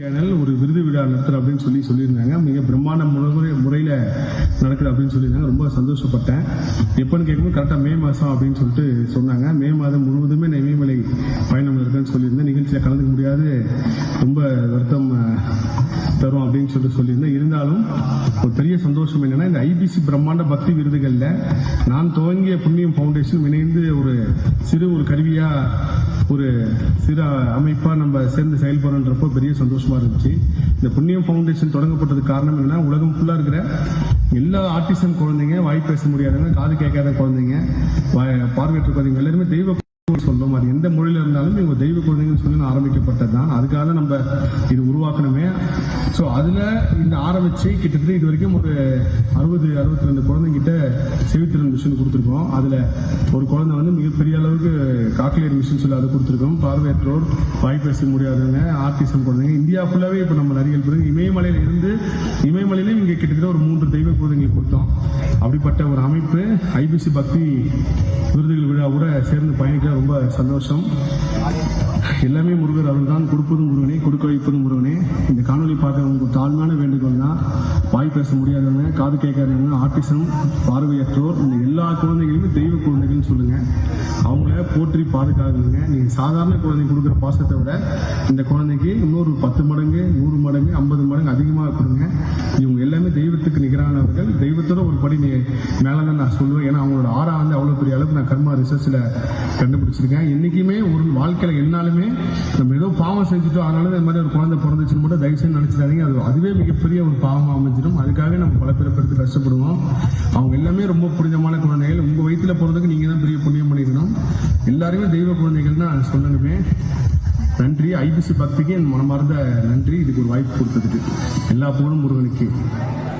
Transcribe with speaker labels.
Speaker 1: Channel ஒரு விருது விழா நடத்துற அப்படின்னு சொல்லியிருந்தாங்க. மிக பிரம்மாண்ட முறையில் நடக்குது அப்படின்னு சொல்லியிருந்தாங்க. ரொம்ப சந்தோஷப்பட்டேன். எப்பன்னு கேட்கும்போது கரெக்டாக மே மாதம் அப்படின்னு சொல்லிட்டு சொன்னாங்க. மே மாதம் முழுவதுமே நான் இமயமலை பயணம் இருக்குன்னு சொல்லியிருந்தேன். நிகழ்ச்சியில் கலந்துக்க முடியாது, ரொம்ப வருத்தம் தரும் அப்படின்னு சொல்லியிருந்தேன். இருந்தாலும் ஒரு பெரிய சந்தோஷம் என்னன்னா, இந்த ஐபிசி பிரம்மாண்ட பக்தி விருதுகளில் நான் துவங்கிய புண்ணியம் ஃபவுண்டேஷன் இணைந்து ஒரு கருவியா ஒரு சிறு அமைப்பா நம்ம சேர்ந்து செயல்படுறப்போ பெரிய சந்தோஷமா இருந்துச்சு. இந்த புண்ணியம் ஃபவுண்டேஷன் தொடங்கப்பட்டதுக்கு காரணம் என்னன்னா, உலகம் ஃபுல்லா இருக்கிற எல்லா ஆர்டிசன் குழந்தைங்க, வாய் பேச முடியாதவங்க, காது கேட்காத குழந்தைங்க, பார்வையற்ற குழந்தைங்க எல்லாருமே தெய்வ சொல்றோம். அது எந்த மொழியில இருந்தாலும் இவங்க தெய்வ குழந்தைங்கன்னு சொல்லி ஆரம்பிக்கப்பட்டது தான். அதுக்காக நம்ம இது உருவாக்கணுமே. ஸோ அதுல இந்த ஆரம்பிச்சு கிட்டத்தட்ட இது வரைக்கும் ஒரு 62 குழந்தைங்கிட்ட செவித்திறன் மிஷின் கொடுத்துருக்கோம். அதுல ஒரு குழந்தை வந்து மிகப்பெரிய அளவுக்கு காக்லியர் மிஷின் சொல்லி அதை கொடுத்துருக்கோம். பார்வையற்றோர், வாய் பேச முடியாதவங்க, ஆர்டிசம் குழந்தைங்க இந்தியா ஃபுல்லாவே இப்ப நம்ம நிறைய இமயமலையிலும் இங்க கிட்டத்தட்ட ஒரு 3 தெய்வ குழந்தைங்களை கொடுத்தோம். அப்படிப்பட்ட ஒரு அமைப்பு ஐபிசி பக்தி விருதுகள் விழாவோட சேர்ந்து பயணிக்க ரொம்ப சந்தோஷம். எல்லாமே முருகர் அருள் தான். கொடுப்பதும் முருகனே, கொடுக்க வைப்பதும் முருகனே. இந்த காணொலி பார்க்கறவங்க தாழ்மையான வேண்டுகோள் தான், வாய் பேச முடியாதவங்க, காது கேட்காதவங்க, ஆர்டிசம், பார்வையற்றோர், இந்த எல்லா குழந்தைகளுமே தெய்வ குழந்தைகள்னு சொல்லுங்க. அவங்கள போற்றி பாதுகாக்கணுங்க. நீங்க சாதாரண குழந்தை கொடுக்குற பாசத்தை விட இந்த குழந்தைக்கு இன்னொரு 10 மடங்கு, 100 மடங்கு, 50 மடங்கு அதிகமாக கொடுங்க. இவங்க எல்லாமே தெய்வத்துக்கு நிகரானவர்கள். தெய்வத்தோட ஒரு படி மேலதான் நான் சொல்லுவேன். ஏன்னா அவங்களோட ஆறா வந்து அவ்வளவு பெரிய அளவுக்கு நான் கர்மா ரிசர்ச்ல கண்டுபிடிச்சிருக்கேன். என்னைக்குமே ஒரு வாழ்க்கையில என்னாலுமே நம்ம ஏதோ பாவம் செஞ்சுட்டோம், அதனால இந்த மாதிரி ஒரு குழந்தை பிறந்துச்சுன்னு மட்டும் தயவு செய்து நினைச்சிடாதீங்க. அதுவே மிகப்பெரிய ஒரு பாவமா அமைஞ்சிடும். அதுக்காக நம்ம பல பேரை பெருத்து கஷ்டப்படுவோம். அவங்க எல்லாமே ரொம்ப புனிதமான குழந்தைகள். உங்க வயிற்றுல பிறந்ததுக்கு நீங்க தான் பெரிய புண்ணியம் பண்ணிக்கணும். எல்லாருமே தெய்வ குழந்தைகள் தான் சொல்லணுமே. நன்றி. ஐபிசி பக்திக்கு என் மனமார்ந்த நன்றி, இதுக்கு ஒரு வாய்ப்பு கொடுத்ததுக்கு. எல்லா புகழும் முருகனுக்கு.